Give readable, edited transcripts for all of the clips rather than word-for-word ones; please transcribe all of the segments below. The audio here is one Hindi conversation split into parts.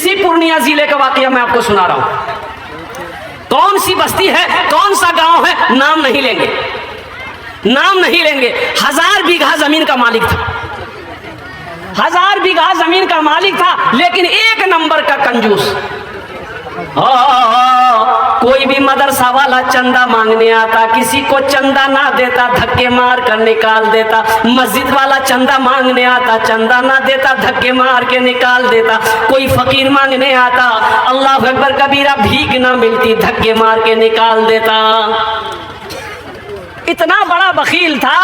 इसी पूर्णिया जिले का वाकया मैं आपको सुना रहा हूं। कौन सी बस्ती है, कौन सा गांव है, नाम नहीं लेंगे, नाम नहीं लेंगे। 1000 बीघा जमीन का मालिक था, 1000 बीघा जमीन का मालिक था, लेकिन एक नंबर का कंजूस। कोई भी मदरसा वाला चंदा मांगने आता, किसी को चंदा ना देता, धक्के मार कर निकाल देता। मस्जिद वाला चंदा मांगने आता, चंदा ना देता, धक्के मार के निकाल देता। कोई फकीर मांगने आता, अल्लाह अकबर कबीरा, भीख ना मिलती, धक्के मार के निकाल देता। इतना बड़ा बखील था,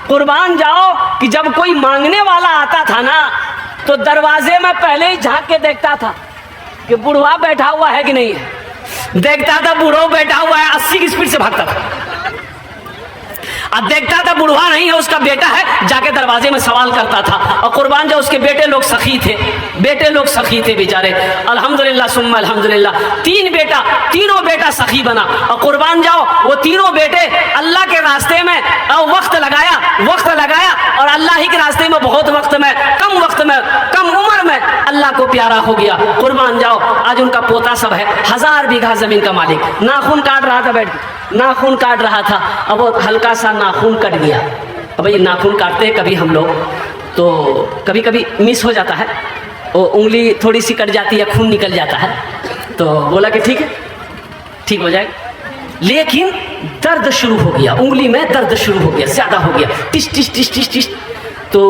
कुर्बान जाओ, कि जब कोई मांगने वाला आता था ना, तो दरवाजे में पहले ही झांक के देखता था कि बुढ़वा बैठा हुआ है कि नहीं है। देखता था बूढ़ो बैठा हुआ है, 80 की स्पीड से भागता था। अब देखता था बुढ़वा नहीं है, उसका बेटा है, जाके दरवाजे में सवाल करता था। और कुर्बान जाओ, उसके बेटे लोग सखी थे, बेटे लोग सखी थे बेचारे। अल्हम्दुलिल्लाह सुम्मा अल्हम्दुलिल्लाह, 3 बेटा, तीनों बेटा सखी बना। और कुर्बान जाओ, वो तीनों बेटे अल्लाह के रास्ते में वक्त लगाया और अल्लाह ही के रास्ते में बहुत वक्त में, कम उम्र में अल्लाह को प्यारा हो गया। कुर्बान जाओ, आज उनका पोता सब है, 1000 बीघा जमीन का मालिक। नाखून काट रहा था, बैठ नाखून काट रहा था, अब वो हल्का सा नाखून कट गया। अब ये नाखून काटते हैं कभी हम लोग, तो कभी कभी मिस हो जाता है, वो उंगली थोड़ी सी कट जाती है, खून निकल जाता है। तो बोला कि ठीक है, ठीक हो जाएगा। लेकिन दर्द शुरू हो गया, उंगली में दर्द शुरू हो गया, ज़्यादा हो गया, टिश टिश टिश टिश टिश। तो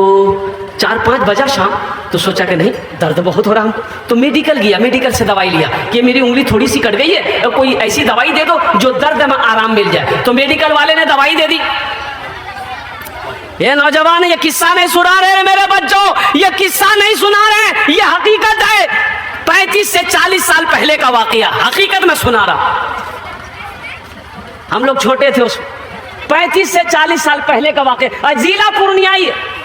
4-5 बजा शाम, तो सोचा कि नहीं, दर्द बहुत हो रहा हमको। तो मेडिकल गया, मेडिकल से दवाई लिया कि मेरी उंगली थोड़ी सी कट गई है, और कोई ऐसी दवाई दे दो जो दर्द में आराम मिल जाए। तो मेडिकल वाले ने दवाई दे दी। ये नौजवान ये किस्सा नहीं सुना रहे मेरे बच्चों, ये किस्सा नहीं सुना रहे, ये हकीकत है। 35 से 40 साल पहले का वाकया, हकीकत में सुना रहा। हम लोग छोटे थे उस 35 से 40 साल पहले का वाकया, जिला पूर्णिया ही है।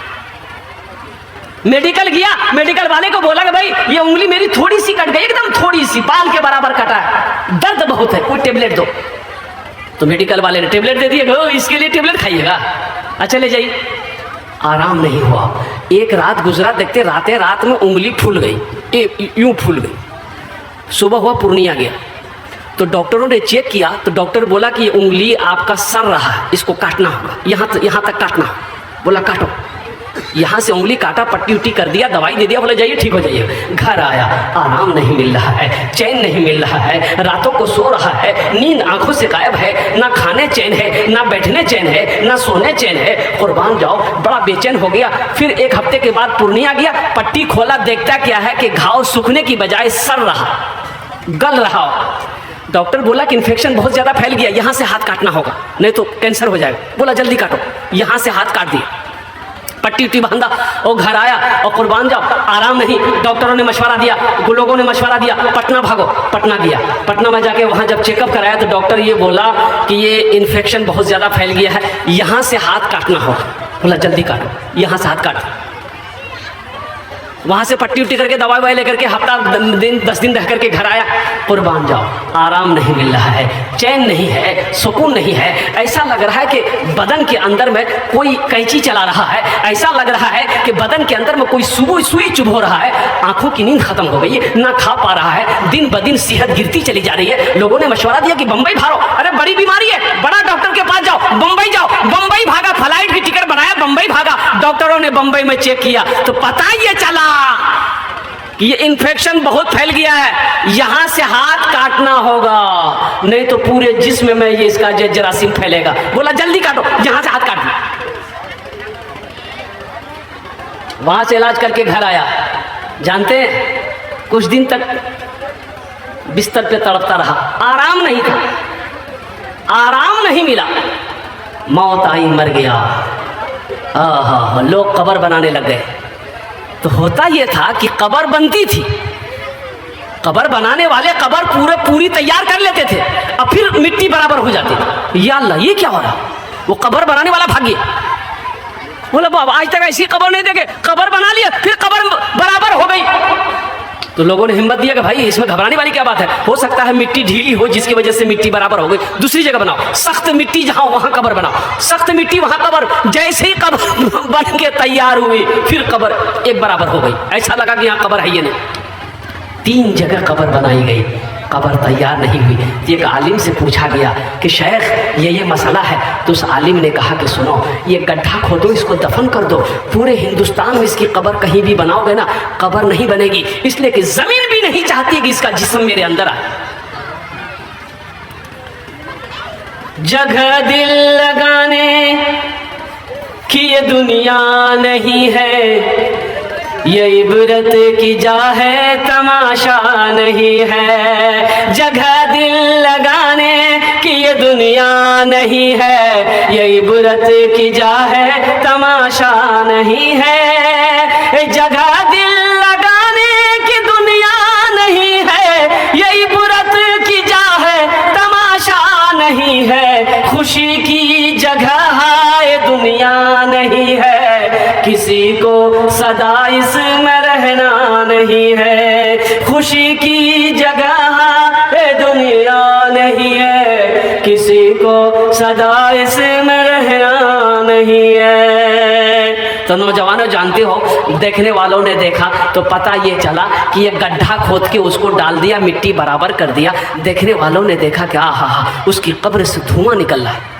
मेडिकल गया, मेडिकल वाले को बोला कि भाई ये उंगली मेरी थोड़ी सी कट गई, एकदम थोड़ी सी, बाल के बराबर कटा है, दर्द बहुत है, कोई टेबलेट दो। तो मेडिकल वाले ने टेबलेट दे दिया, इसके लिए टेबलेट खाइएगा, अच्छा ले जाइए। आराम नहीं हुआ, एक रात गुजरा, देखते रात में उंगली फूल गई, यूं फूल गई। सुबह हुआ, पूर्णिया गया, तो डॉक्टरों ने चेक किया, तो डॉक्टर बोला कि ये उंगली आपका सर रहा है, इसको काटना होगा, यहाँ तक काटना होगा। बोला काटो, यहाँ से उंगली काटा, पट्टी उट्टी कर दिया, दवाई दे दिया, बोले जाइए ठीक हो जाइए। घर आया, आराम नहीं मिल रहा है, चैन नहीं मिल रहा है, रातों को सो रहा है, नींद आंखों से गायब है, ना खाने चैन है, ना बैठने चैन है, ना सोने चैन है। कुर्बान जाओ, बड़ा बेचैन हो गया। फिर 1 हफ्ते के बाद पूर्णिया गया, पट्टी खोला, देखता क्या है कि घाव सूखने की बजाय सड़ रहा, गल रहा। डॉक्टर बोला कि इन्फेक्शन बहुत ज़्यादा फैल गया, यहाँ से हाथ काटना होगा, नहीं तो कैंसर हो जाएगा। बोला जल्दी काटो, यहाँ से हाथ काट दिया, पट्टी उट्टी बांधा और घर आया। और कुर्बान जाओ, आराम नहीं, डॉक्टरों ने मशवरा दिया, लोगों ने मशवरा दिया, पटना भागो। पटना गया, पटना में जाके वहाँ जब चेकअप कराया तो डॉक्टर ये बोला कि ये इन्फेक्शन बहुत ज़्यादा फैल गया है, यहाँ से हाथ काटना होगा। बोला जल्दी काटो, यहाँ से हाथ काटो। वहाँ से पट्टी उट्टी करके दवाई ववाई लेकर के हफ्ता 10 दिन रह करके घर आया। कुर्बान जाओ, आराम नहीं मिल रहा है, चैन नहीं है, सुकून नहीं है। ऐसा लग रहा है कि बदन के अंदर में कोई कैंची चला रहा है, ऐसा लग रहा है कि बदन के अंदर में कोई सुई चुभ रहा है। आंखों की नींद खत्म हो गई है, ना खा पा रहा है, दिन ब दिन सेहत गिरती चली जा रही है। लोगों ने मशवरा दिया कि बम्बई भागो, अरे बड़ी बीमारी है, बड़ा डॉक्टर के पास जाओ, बम्बई जाओ। बम्बई भागा, फ्लाइट की टिकट बनाया, बम्बई भागा। डॉक्टरों ने बम्बई में चेक किया तो पता ये चला कि ये इन्फेक्शन बहुत फैल गया है, यहां से हाथ काटना होगा, नहीं तो पूरे जिस्म में ये इसका जरासीम फैलेगा। बोला जल्दी काटो, यहां से हाथ काटो। वहां से इलाज करके घर आया। जानते हैं, कुछ दिन तक बिस्तर पे तड़पता रहा, आराम नहीं था, आराम नहीं मिला। मौत आई, मर गया। लोग कब्र बनाने लग गए। तो होता यह था कि कब्र बनती थी, कब्र बनाने वाले कब्र पूरी तैयार कर लेते थे, अब फिर मिट्टी बराबर हो जाती थी। या अल्लाह, ये क्या हो रहा? वो कब्र बनाने वाला भाग गया। बोला बाबा आज तक ऐसी कब्र नहीं देखे, कब्र बना लिया, फिर कब्र बराबर हो गई। तो लोगों ने हिम्मत दिया कि भाई इसमें घबराने वाली क्या बात है, हो सकता है मिट्टी ढीली हो जिसकी वजह से मिट्टी बराबर हो गई, दूसरी जगह बनाओ, सख्त मिट्टी जहां वहां कब्र बनाओ, सख्त मिट्टी वहां कब्र। जैसे ही कब्र बन के तैयार हुई, फिर कब्र एक बराबर हो गई। ऐसा लगा कि यहाँ कब्र है ये नहीं। 3 जगह कब्र बनाई गई, कब्र तैयार नहीं हुई। तो एक आलिम से पूछा गया कि शेख ये मसला है। तो उस आलिम ने कहा कि सुनो, ये गड्ढा खोदो, इसको दफन कर दो, पूरे हिंदुस्तान में इसकी कब्र कहीं भी बनाओगे ना, कब्र नहीं बनेगी, इसलिए कि जमीन भी नहीं चाहती कि इसका जिस्म मेरे अंदर आए। जगह दिल लगाने की ये दुनिया नहीं है, ये इबरत की जा है, तमाशा नहीं है। जगह दिल लगाने की ये दुनिया नहीं है, ये इबरत की जा है, तमाशा नहीं है। जगह दिल लगाने की दुनिया नहीं है, ये इबरत की जा है, तमाशा नहीं है। खुशी की जगह है दुनिया नहीं है, किसी को सदा इसमें रहना नहीं है। खुशी की जगह है दुनिया नहीं है, किसी को सदा इसमें रहना नहीं है। तो नौजवानों जानते हो, देखने वालों ने देखा तो पता ये चला कि ये गड्ढा खोद के उसको डाल दिया, मिट्टी बराबर कर दिया। देखने वालों ने देखा कि आहा, उसकी कब्र से धुआं निकल रहा है।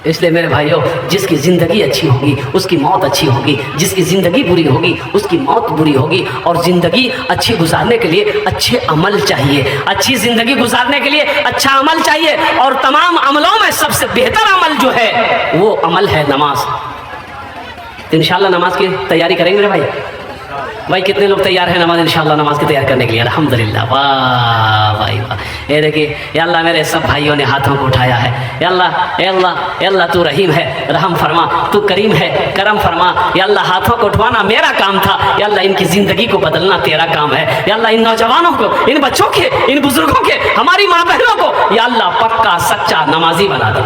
इसलिए मेरे भाइयों, जिसकी ज़िंदगी अच्छी होगी उसकी मौत अच्छी होगी, जिसकी ज़िंदगी बुरी होगी उसकी मौत बुरी होगी। और ज़िंदगी अच्छी गुजारने के लिए अच्छे अमल चाहिए, अच्छी ज़िंदगी गुजारने के लिए अच्छा अमल चाहिए। और तमाम अमलों में सबसे बेहतर अमल जो है वो अमल है नमाज। तो इंशाल्लाह नमाज की तैयारी करेंगे मेरे भाई। भाई कितने लोग तैयार हैं नमाज, इंशाल्लाह नमाज की तैयारी करने के लिए? अल्हम्दुलिल्लाह, वाह भाई वाह। ये देखिए, या अल्लाह मेरे सब भाइयों ने हाथों को उठाया है। या अल्लाह तू रहीम है, रहम फरमा, तू करीम है, करम फरमा। या अल्लाह हाथों को उठवाना मेरा काम था, या अल्लाह इनकी ज़िंदगी को बदलना तेरा काम है। या अल्लाह इन नौजवानों को, इन बच्चों के, इन बुजुर्गों के, हमारी माँ बहनों को या अल्लाह पक्का सच्चा नमाजी बना दे।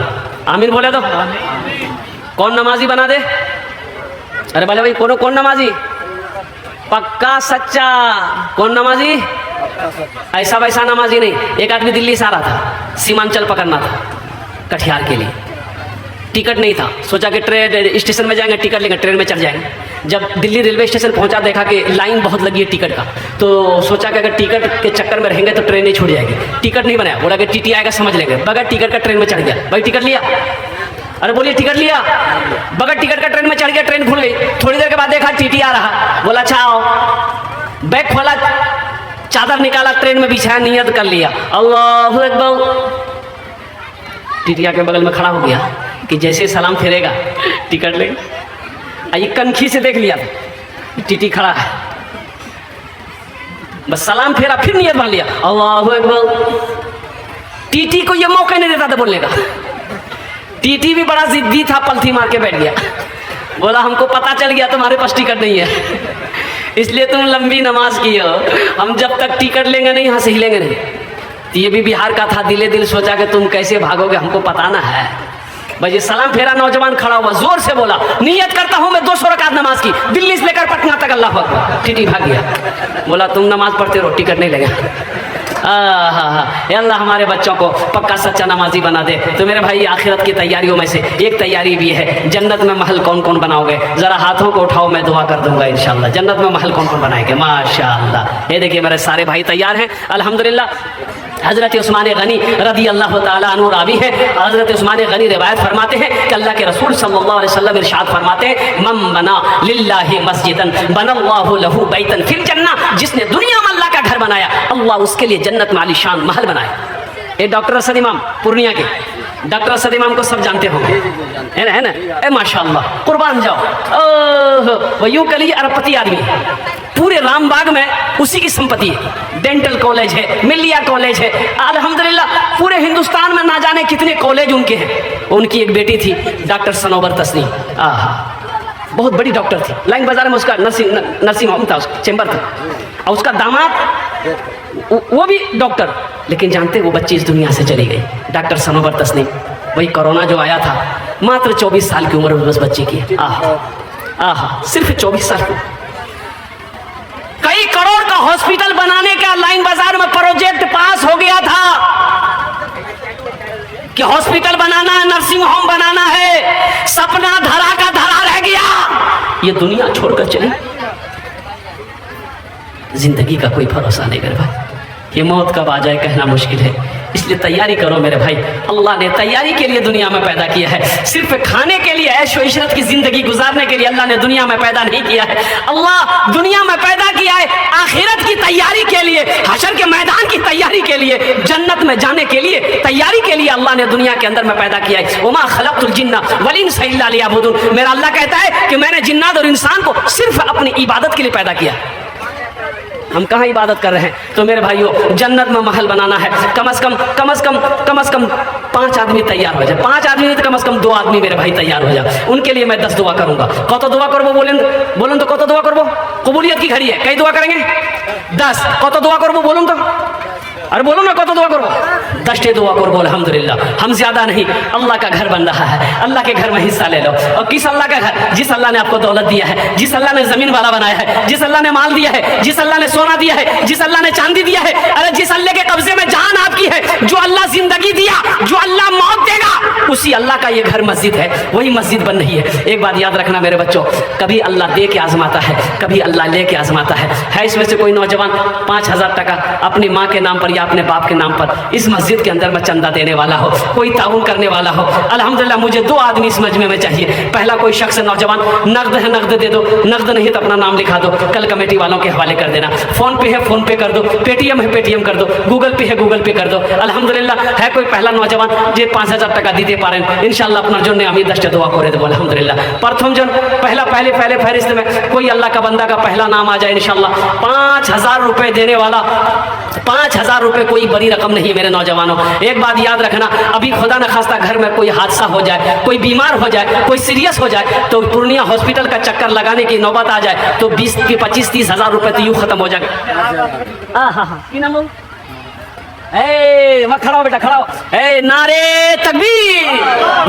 आमीन बोले तो। कौन नमाजी बना दे? अरे बोले भाई, कौन नमाजी? पक्का सच्चा। कौन नमाजी? ऐसा वैसा नमाजी नहीं। एक आदमी दिल्ली से आ रहा था, सीमांचल पकड़ना था कटिहार के लिए, टिकट नहीं था। सोचा कि ट्रेन स्टेशन में जाएंगे, टिकट लेंगे, ट्रेन में चढ़ जाएंगे। जब दिल्ली रेलवे स्टेशन पहुंचा, देखा कि लाइन बहुत लगी है टिकट का, तो सोचा कि अगर टिकट के चक्कर में रहेंगे तो ट्रेन नहीं छूट जाएगी। टिकट नहीं बनाया, बोला कि टीटी आएगा समझ लेंगे। बगैर टिकट का ट्रेन में चढ़ गया। भाई टिकट लिया? अरे बोलिए टिकट लिया? बगैर टिकट का ट्रेन में चढ़ गया, ट्रेन खुल गई। थोड़ी देर के बाद देखा टीटी आ रहा, बोला अच्छा आओ। बैग खोला, चादर निकाला, ट्रेन में बिछाया, नियत कर लिया, अल्लाहु अकबर। टीटी आके बगल में खड़ा हो गया कि जैसे सलाम फेरेगा टिकट लेगा। ये कनखी से देख लिया, टीटी खड़ा है, बस सलाम फेरा, फिर नियत मान लिया, अल्लाहु अकबर। टीटी को ये मौका नहीं देता था बोलने का। टीटी भी बड़ा जिद्दी था, पलथी मार के बैठ गया। बोला हमको पता चल गया तुम्हारे पास टिकट नहीं है, इसलिए तुम लंबी नमाज की हो। हम जब तक टिकट लेंगे नहीं, यहाँ से हिलेंगे नहीं। तो ये भी बिहार का था, दिले दिल सोचा कि तुम कैसे भागोगे, हमको पता ना है। भाई सलाम फेरा, नौजवान खड़ा हुआ, जोर से बोला नियत करता हूँ मैं 200 रकात नमाज की, दिल्ली से लेकर पटना तक, अल्लाह अकबर। टीटी भाग गया। बोला तुम नमाज पढ़ते रहो, टिकट नहीं लगेगा। अल्लाह हमारे बच्चों को पक्का सच्चा नमाजी बना दे। तो मेरे भाई, आखिरत की तैयारियों में से एक तैयारी भी है, जन्नत में महल कौन कौन बनाओगे? ज़रा हाथों को उठाओ, मैं दुआ कर दूंगा इंशाल्लाह। जन्नत में महल कौन कौन बनाएंगे? माशाअल्लाह। ये देखिए मेरे सारे भाई तैयार हैं अल्हम्दुलिल्लाह। हज़रत उस्मान गनी रदी अल्लाह ताला अन्हु रावी है। हज़रत उस्मान गनी रिवायत फरमाते हैं कि अल्लाह के रसूल सल्लल्लाहु अलैहि वसल्लम इरशाद फरमाते हैं, मन बना लिल्लाहि मस्जिदन बनल्लाहु लहू बैतन फिल जन्नह। जिसने दुनिया में अल्लाह का घर बनाया, अल्लाह उसके लिए जन्नत में आलीशान महल बनाया। ये डॉक्टर असद इमाम पूर्णिया के, डॉक्टर असद इमाम को सब जानते होंगे, है ना? ए माशाअल्लाह, कुर्बान जाओ। वो यूं कली अरबपति आदमी, पूरे रामबाग में उसी की संपत्ति है। डेंटल कॉलेज है, मिलिया कॉलेज है, अल्हम्दुलिल्लाह। पूरे हिंदुस्तान में ना जाने कितने कॉलेज उनके हैं। उनकी एक बेटी थी डॉक्टर सनोबर तस्नीम, बहुत बड़ी डॉक्टर थी। लाइन बाजार में उसका नर्सिंग होम था, उसका चैम्बर था। और उसका दामाद वो भी डॉक्टर। लेकिन जानते वो बच्ची इस दुनिया से चली गई, डॉक्टर सनोबर तस्नीम। वही कोरोना जो आया था, मात्र 24 साल की उम्र उस बच्चे की। सिर्फ 24 साल की। कई करोड़ का हॉस्पिटल बनाने का लाइन बाजार में प्रोजेक्ट पास हो गया था कि हॉस्पिटल बनाना है, नर्सिंग होम बनाना है। सपना धरा का धरा रह गया। ये दुनिया छोड़कर चली। जिंदगी का कोई भरोसा नहीं मेरे भाई, ये मौत कब आ जाए कहना मुश्किल है। इसलिए तैयारी करो मेरे भाई। अल्लाह ने तैयारी के लिए दुनिया में पैदा किया है, सिर्फ खाने के लिए ऐशो इशरत की जिंदगी गुजारने के लिए अल्लाह ने दुनिया में पैदा नहीं किया है। अल्लाह दुनिया में पैदा किया है आखिरत की तैयारी के लिए, हशर के मैदान की तैयारी के लिए, जन्नत में जाने के लिए तैयारी के लिए अल्लाह ने दुनिया के अंदर में पैदा किया है। वमा खलक़तुल जिन्ना वल इंसा इल्ला लियअबुदून। मेरा अल्लाह कहता है कि मैंने जिन्नात और इंसान को सिर्फ अपनी इबादत के लिए पैदा किया। हम कहाँ इबादत कर रहे हैं? तो मेरे भाइयों, जन्नत में महल बनाना है, कम से कम 5 आदमी तैयार हो जाए। 5 आदमी नहीं तो कम से कम 2 आदमी मेरे भाई तैयार हो जाए। उनके लिए मैं 10 दुआ करूंगा। कत दुआ करबो बोलन तो कत दुआ करबो? कबूलियत की घड़ी है, कई दुआ करेंगे? 10। कत दुआ करबो बोलूं तो? अरे बोलो ना, कत दुआ करबो? 10 दुआ करबो। अल्हम्दुलिल्लाह, हम ज्यादा नहीं, अल्लाह का घर बन रहा है, अल्लाह के घर में हिस्सा ले लो। और किस अल्लाह का घर? जिस अल्लाह ने आपको दौलत दिया है, जिस अल्लाह ने जमीन वाला बनाया है, जिस अल्लाह ने माल दिया है, जिस अल्लाह ने सोना दिया है, जिस अल्लाह ने चांदी दिया है, अरे जिस अल्लाह के कब्जे में जान आपकी है, जो अल्लाह जिंदगी दिया, जो अल्लाह मौत देगा, उसी अल्लाह का ये घर मस्जिद है, वही मस्जिद बन रही है। एक बात याद रखना मेरे बच्चों, कभी अल्लाह दे के आजमाता है, कभी अल्लाह ले के आजमाता है। इसमें से कोई नौजवान 5000 टका अपनी माँ के नाम पर या अपने बाप के नाम पर इस मस्जिद के अंदर में चंदा देने वाला हो, कोई ताउन करने वाला हो, अल्हम्दुलिल्लाह मुझे 2 आदमी इस मजमे में चाहिए। पहला कोई शख्स नौजवान, नकद है नकद दे दो, नकद नहीं तो अपना नाम लिखा दो, कल कमेटी वालों के हवाले कर देना। फोन पे है फोन पे कर दो, पेटीएम है पेटीएम कर दो, गूगल पे है गूगल पे कर दो। अल्हम्दुलिल्लाह है कोई पहला नौजवान जे 5000 टका दीते पारें, इंशाल्लाह अपना जो আমি 10টা दुआ করে দেব अल्हम्दुलिल्लाह। प्रथम जन पहले फहरिस्त में कोई अल्लाह का बंदा का पहला नाम आ जाए इंशाल्लाह, 5000 रुपए देने वाला। 5000 रुपए कोई बड़ी रकम नहीं मेरे नौजवानों। एक बात याद रखना, अभी खुदा न खास्ता घर में कोई हादसा हो जाए, कोई बीमार हो जाए, कोई सीरियस हो जाए, तो पूर्णिया हॉस्पिटल का चक्कर लगाने की नौबत आ जाए तो 20-25-30 हजार रुपए तो यूं खत्म हो जाएगा। की नाम हो? वहाँ खड़ा हो बेटा, खड़ा हो। नारे तकबीर,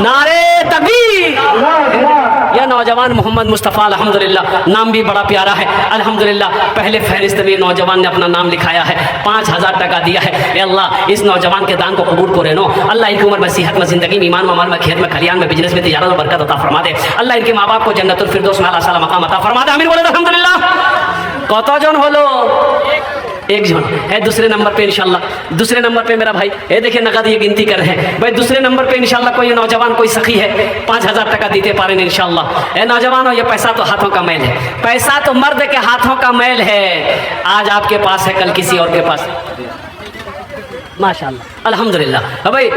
नारे तकबीर। यह नौजवान मोहम्मद मुस्तफ़ा अल्हम्दुलिल्लाह, नाम भी बड़ा प्यारा है अल्हम्दुलिल्लाह। पहले फहरिस्त में नौजवान ने अपना नाम लिखाया है, 5000 टका दिया है। अल्लाह इस नौजवान के दान को कबूल करे नो। अल्लाह इनकी उम्र में, सेहत में, जिंदगी में, ईमान में, अमल में, खेत में, खलियान में, बिजनेस में, तिजारत में बरकत अता फरमा दे। अल्लाह इनके माँ बाप को जन्नतुल फिरदौस में आला मकाम अता फरमा दे। आमीन बोले अल्हम्दुलिल्लाह। कत जन हलो? एक जन है। दूसरे नंबर पे इंशाल्लाह, दूसरे नंबर पे मेरा भाई देखिए नगद ये गिनती कर रहे हैं भाई। दूसरे नंबर पे इंशाल्लाह कोई नौजवान, कोई सखी है, 5000 टका देते पारे इंशाल्लाह। नौजवान हो, ये पैसा तो हाथों का मैल है, पैसा तो मर्द के हाथों का मैल है। आज आपके पास है, कल किसी और के पास। माशाअल्लाह अल्हम्दुलिल्लाह। भाई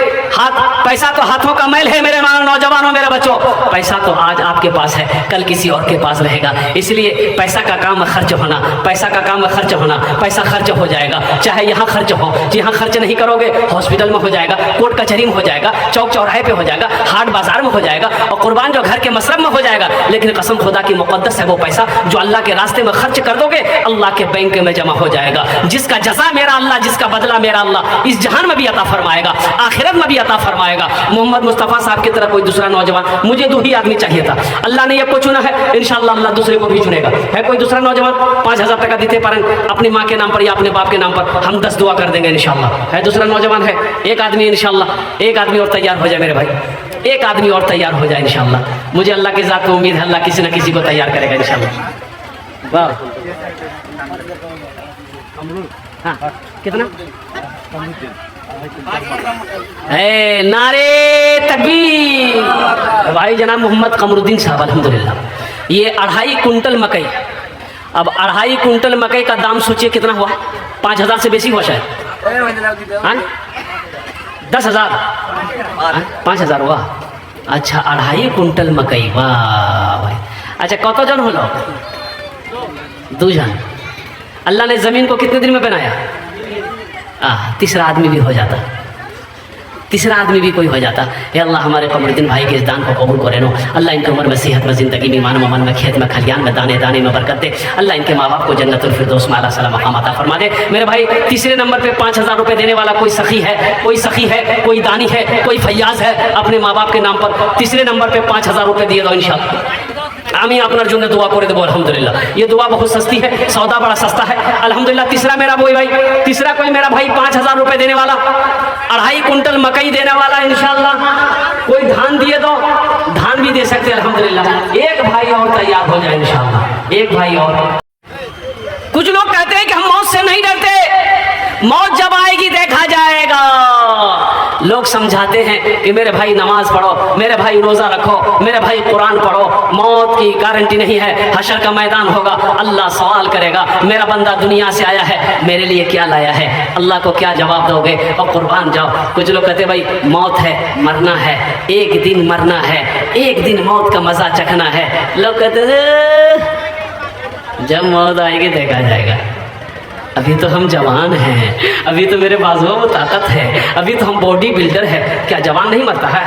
पैसा तो हाथों का मैल है मेरे नौजवानों, मेरे बच्चों। पैसा तो आज आपके पास है, कल किसी और के पास रहेगा। इसलिए पैसा का काम खर्च होना, पैसा का काम खर्च होना, पैसा खर्च हो जाएगा। चाहे यहाँ खर्च हो, यहाँ खर्च नहीं करोगे हॉस्पिटल में हो जाएगा, कोर्ट कचहरी में हो जाएगा, चौक चौराहे पे हो जाएगा, हाट बाजार में हो जाएगा, और कुर्बान जो घर के मसरब में हो जाएगा। लेकिन कसम खुदा की मुकद्दस है वो पैसा जो अल्लाह के रास्ते में खर्च कर दोगे, अल्लाह के बैंक में जमा हो जाएगा। जिसका जज़ा मेरा अल्लाह, जिसका बदला मेरा अल्लाह इस जहान में भी अता फरमाएगा, आखिरत में भी अता फरमाएगा। मोहम्मद मुस्तफ़ा साहब की तरह कोई दूसरा नौजवान, मुझे 2 ही आदमी चाहिए था, अल्लाह ने ये को चुना है, इंशाअल्लाह अल्लाह दूसरे को भी चुनेगा। है कोई दूसरा नौजवान 5000 टका देते पारें अपनी माँ के नाम पर या अपने बाप के नाम पर, हम 10 दुआ कर देंगे इंशाअल्लाह। है दूसरा नौजवान है? एक आदमी इंशाअल्लाह, एक आदमी और तैयार हो जाए मेरे भाई, एक आदमी और तैयार हो जाए इंशाअल्लाह। मुझे अल्लाह की ज़ात पे उम्मीद है, अल्लाह किसी न किसी को तैयार करेगा इंशाअल्लाह। वाह, हाँ कितना? नारे तकबीर। भाई जनाब मोहम्मद कमरुद्दीन साहब अल्हम्दुलिल्लाह, ये 2.5 कुंटल मकई। अब 2.5 कुंटल मकई का दाम सोचिए कितना हुआ? 5000 से बेसी हुआ शायद, 10,000, 5000 हुआ। अच्छा 2.5 कुंटल मकई, वाह भाई। अच्छा कत जन हलो? 2 जन। अल्लाह ने ज़मीन को कितने दिन में बनाया? तीसरा आदमी भी हो जाता, तीसरा आदमी भी कोई हो जाता। हे अल्लाह हमारे कमरुद्दीन भाई के इस दान को कबूल करे नो। अल्लाह इनकी उम्र में, सेहत में, ज़िंदगी में, ईमान में, अमल में, खेत में, खलियान में, दाने दाने में बरकत दे। अल्लाह इनके माँ बाप को जन्नतुल फिरदौस में आला मकाम अता फरमा दे। मेरे भाई तीसरे नंबर पे 5000 रुपये देने वाला कोई सखी है, कोई सखी है, कोई दानी है, कोई फैयाज है, अपने माँ बाप के नाम पर तीसरे नंबर पे 5000 रुपये दिए दो इंशाअल्लाह। আমি আপনার জন্য দোয়া করে দেবো अल्हम्दुलिल्लाह। ये दुआ बहुत सस्ती है, सौदा बड़ा सस्ता है अल्हम्दुलिल्लाह। तीसरा मेरा कोई भाई, तीसरा कोई मेरा भाई 5000 रुपये देने वाला, 2.5 कुंटल मकई देने वाला इंशाअल्लाह। कोई धान दिए दो, धान भी दे सकते हैं अल्हम्दुलिल्लाह। एक भाई और तैयार हो जाए इंशाअल्लाह, एक भाई और। कुछ लोग कहते हैं कि हम मौत से नहीं डरते, मौत जब आएगी देखा जाएगा। लोग समझाते हैं कि मेरे भाई नमाज पढ़ो, मेरे भाई रोजा रखो, मेरे भाई कुरान पढ़ो, मौत की गारंटी नहीं है, हशर का मैदान होगा, अल्लाह सवाल करेगा, मेरा बंदा दुनिया से आया है, मेरे लिए क्या लाया है, अल्लाह को क्या जवाब दोगे, और कुर्बान जाओ। कुछ लोग कहते भाई मौत है, मरना है, एक दिन मरना है, एक दिन मौत का मजा चखना है। लोग कहते जब मौत आएगी देखा जाएगा, अभी तो हम जवान हैं, अभी तो मेरे बाजुओं में ताकत है, अभी तो हम बॉडी बिल्डर है। क्या जवान नहीं मरता है?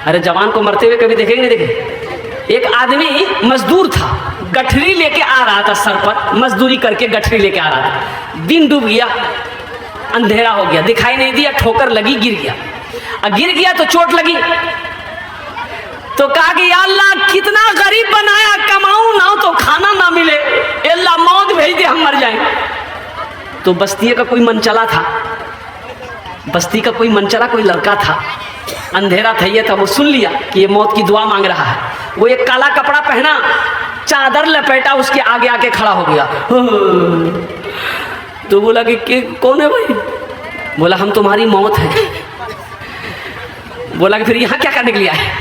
अरे जवान को मरते हुए कभी देखेंगे नहीं देखे? एक आदमी मजदूर था, गठरी लेके आ रहा था, सर पर मजदूरी करके गठरी लेके आ रहा था। दिन डूब गया, अंधेरा हो गया, दिखाई नहीं दिया, ठोकर लगी, गिर गया। अब गिर गया तो चोट लगी, तो कहा कि या अल्लाह कितना गरीब बनाया, कमाऊं ना तो खाना ना मिले, अल्लाह मौत भेज दे, हम मर जाएं। तो बस्ती का कोई मनचला था, बस्ती का कोई मनचला, कोई लड़का था, अंधेरा था ये था, वो सुन लिया कि ये मौत की दुआ मांग रहा है। वो एक काला कपड़ा पहना, चादर लपेटा, उसके आगे आके खड़ा हो गया। तो बोला कि कौन है भाई? बोला हम तुम्हारी मौत है। बोला कि फिर यहाँ क्या करने के लिए आए?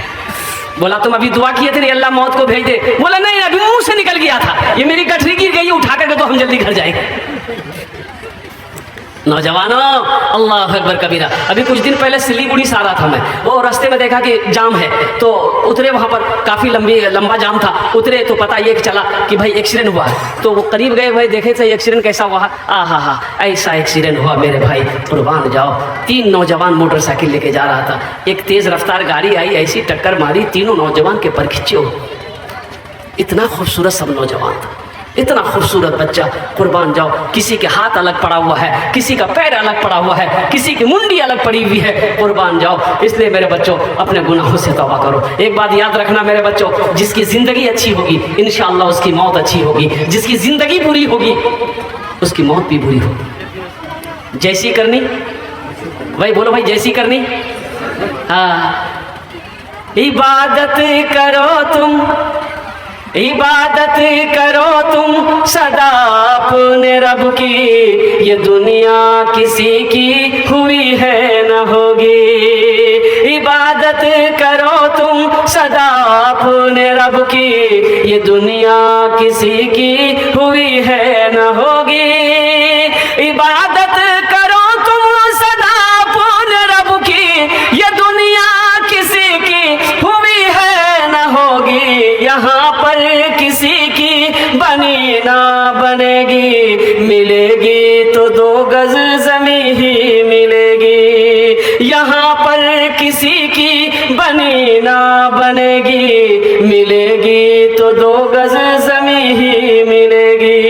बोला तुम अभी दुआ किए थे अल्लाह मौत को भेज दे। बोला नहीं, अभी मुंह से निकल गया था, ये मेरी गठरी गिर गई, उठा करके तो हम जल्दी घर जाएंगे। नौजवानों, अल्लाह अकबर कबीरा। अभी कुछ दिन पहले सिलीगुड़ी से आ रहा था मैं, वो रास्ते में देखा कि जाम है, तो उतरे, वहाँ पर काफ़ी लंबा जाम था। उतरे तो पता ये चला कि भाई एक्सीडेंट हुआ है। तो वो करीब गए, भाई देखे थे एक्सीडेंट कैसा हुआ। हा ऐसा एक्सीडेंट हुआ मेरे भाई, कुर्बान जाओ। 3 नौजवान मोटरसाइकिल लेके जा रहा था, एक तेज़ रफ्तार गाड़ी आई, ऐसी टक्कर मारी, तीनों नौजवान के पर खिंचे हो। इतना खूबसूरत सब नौजवान था, इतना खूबसूरत बच्चा, कुर्बान जाओ। किसी के हाथ अलग पड़ा हुआ है, किसी का पैर अलग पड़ा हुआ है, किसी की मुंडी अलग पड़ी हुई है, कुर्बान जाओ। इसलिए मेरे बच्चों अपने गुनाहों से तौबा करो। एक बात याद रखना मेरे बच्चों, जिसकी ज़िंदगी अच्छी होगी इंशाअल्लाह उसकी मौत अच्छी होगी, जिसकी ज़िंदगी बुरी होगी उसकी मौत भी बुरी होगी। जैसी करनी भाई, बोलो भाई, जैसी करनी। हाँ, इबादत करो तुम, इबादत करो तुम सदा अपने रब की, ये दुनिया किसी की हुई है न होगी। इबादत करो तुम सदा अपने रब की, ये दुनिया किसी की हुई है न होगी। इबादत करो तुम सदा अपने रब की, ये दुनिया किसी की हुई है न होगी। यहाँ पर किसी की बनी ना बनेगी, मिलेगी तो 2 गज ज़मीं ही मिलेगी। यहाँ पर किसी की बनी ना बनेगी, मिलेगी तो 2 गज ज़मीं ही मिलेगी।